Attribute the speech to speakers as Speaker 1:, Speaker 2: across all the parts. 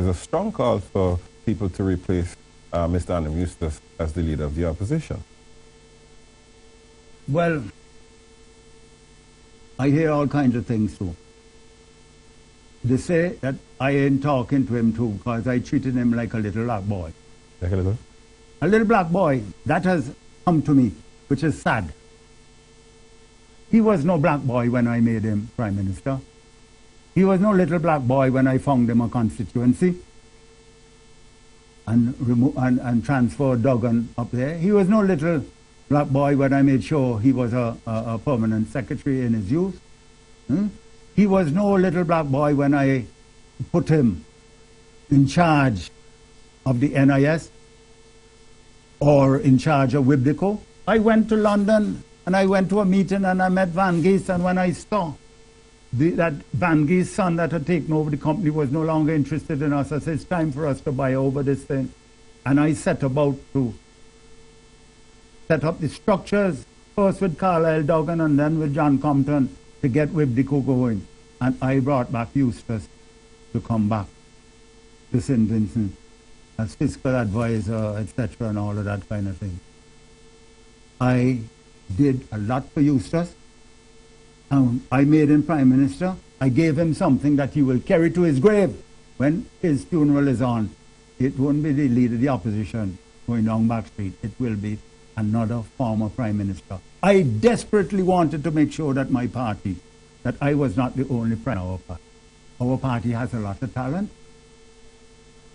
Speaker 1: is a strong call for people to replace Mr. Arnhim Eustace as the leader of the opposition.
Speaker 2: Well, I hear all kinds of things too. They say that I ain't talking to him too because I treated him like a little black boy.
Speaker 1: Like a little?
Speaker 2: A little black boy. That has come to me, which is sad. He was no black boy when I made him Prime Minister. He was no little black boy when I found him a constituency and transferred Duggan up there. He was no little black boy when I made sure he was a permanent secretary in his youth. He was no little black boy when I put him in charge of the NIS or in charge of WIBDICO. I went to London and I went to a meeting and I met Van Geest, and when I saw that Van Geest's son that had taken over the company was no longer interested in us, I said, it's time for us to buy over this thing. And I set about to set up the structures, first with Carlyle Duggan and then with John Compton, to get WIBDICO going. And I brought back Eustus to come back to St. Vincent as fiscal advisor, etc., and all of that kind of thing. I did a lot for Eustus. I made him Prime Minister. I gave him something that he will carry to his grave when his funeral is on. It won't be the leader of the opposition going down back street. It will be another former Prime Minister. I desperately wanted to make sure that my party, that I was not the only Prime Minister. Our party has a lot of talent.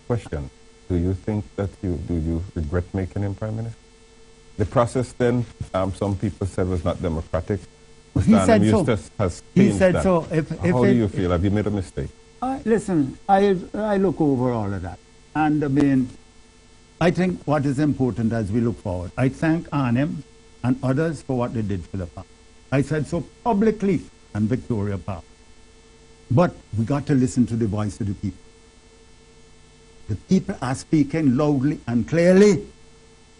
Speaker 1: Question. Do you think that do you regret making him Prime Minister? The process then, some people said, was not democratic.
Speaker 2: He said so.
Speaker 1: Eustace has changed
Speaker 2: he said
Speaker 1: that.
Speaker 2: so.
Speaker 1: How do you feel? Have you made a mistake?
Speaker 2: Listen, I look over all of that. And I mean, I think what is important as we look forward, I thank Arnhim and others for what they did for the party. I said so publicly and Victoria Park. But we got to listen to the voice of the people. The people are speaking loudly and clearly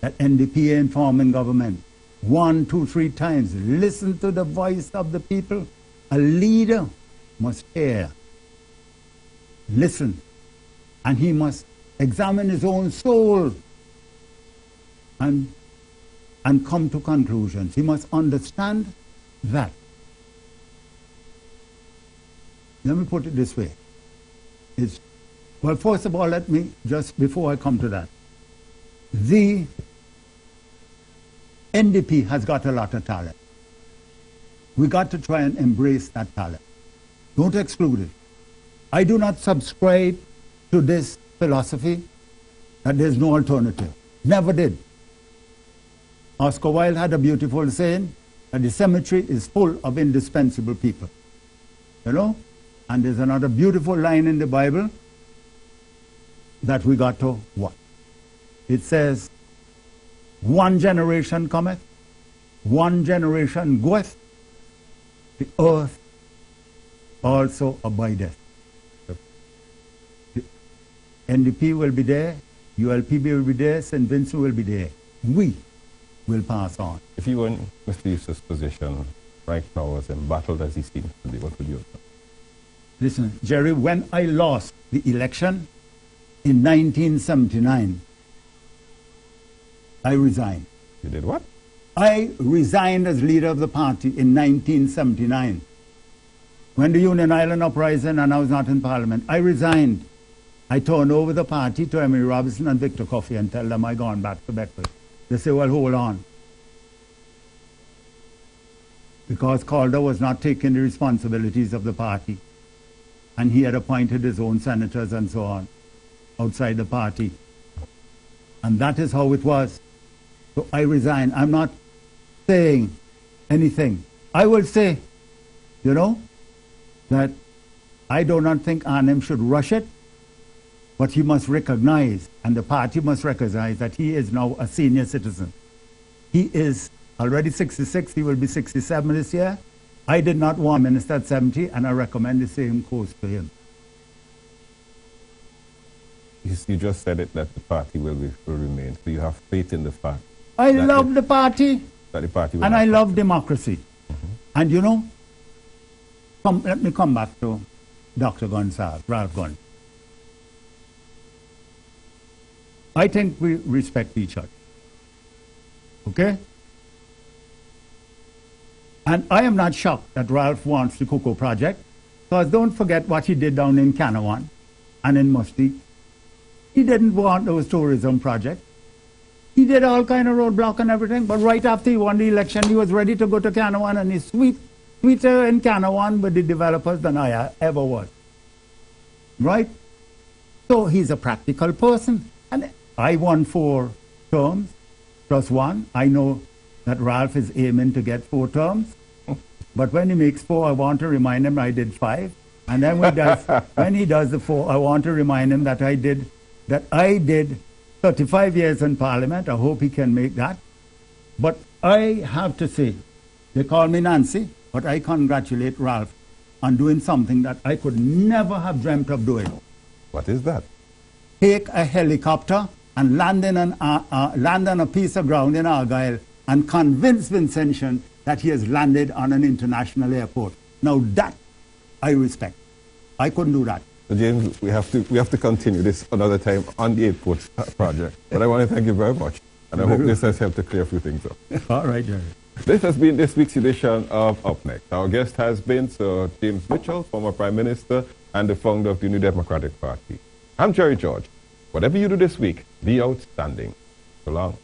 Speaker 2: that NDP ain't forming government. 1, 2, 3 times. Listen to the voice of the people. A leader must hear, listen, and he must examine his own soul and come to conclusions. He must understand that. Let me put it this way. Well, first of all, let me, just before I come to that, the NDP has got a lot of talent. We got to try and embrace that talent. Don't exclude it. I do not subscribe to this philosophy that there's no alternative. Never did. Oscar Wilde had a beautiful saying that the cemetery is full of indispensable people. You know? And there's another beautiful line in the Bible that we got to what? It says, one generation cometh, one generation goeth, the earth also abideth. The NDP will be there, ULPB will be there, St. Vincent will be there. We will pass on.
Speaker 1: If you were in Mr. Eustace's position right now, as embattled as he seems to be, what would you have done?
Speaker 2: Listen, Jerry, when I lost the election in 1979, I resigned.
Speaker 1: You did what?
Speaker 2: I resigned as leader of the party in 1979. When the Union Island uprising and I was not in Parliament, I resigned. I turned over the party to Emily Robinson and Victor Coffey and tell them I gone back to Beckwith. They say, well, hold on. Because Calder was not taking the responsibilities of the party. And he had appointed his own senators and so on outside the party. And that is how it was. So I resign. I'm not saying anything. I will say, you know, that I do not think Arnhim should rush it, but he must recognize, and the party must recognize, that he is now a senior citizen. He is already 66, he will be 67 this year. I did not want minister at 70, and I recommend the same course to him.
Speaker 1: You just said it, that the party will remain, so you have faith in the fact.
Speaker 2: I love the party,
Speaker 1: that the party will
Speaker 2: and I love democracy. And you know, let me come back to Dr. Gonsalves, Ralph Gunn. I think we respect each other. Okay? And I am not shocked that Ralph wants the Cocoa Project, because don't forget what he did down in Canawan and in Musty. He didn't want those tourism projects. He did all kind of roadblock and everything, but right after he won the election, he was ready to go to Canawan, and he's sweeter in Canawan with the developers than I ever was. Right? So he's a practical person. And I won 4 terms plus 1. I know that Ralph is aiming to get 4 terms. But when he makes 4, I want to remind him I did 5. And then when he does the 4, I want to remind him that I did 35 years in Parliament. I hope he can make that. But I have to say, they call me Nancy, but I congratulate Ralph on doing something that I could never have dreamt of doing.
Speaker 1: What is that?
Speaker 2: Take a helicopter and land on a piece of ground in Argyle and convince Vincentian that he has landed on an international airport. Now that I respect. I couldn't do that.
Speaker 1: So James, we have to continue this another time on the airport project. But I want to thank you very much. And I hope this has helped to clear a few things up.
Speaker 2: All right, Jerry.
Speaker 1: This has been this week's edition of Up Next. Our guest has been Sir James Mitchell, former Prime Minister and the founder of the New Democratic Party. I'm Jerry George. Whatever you do this week, be outstanding. So long.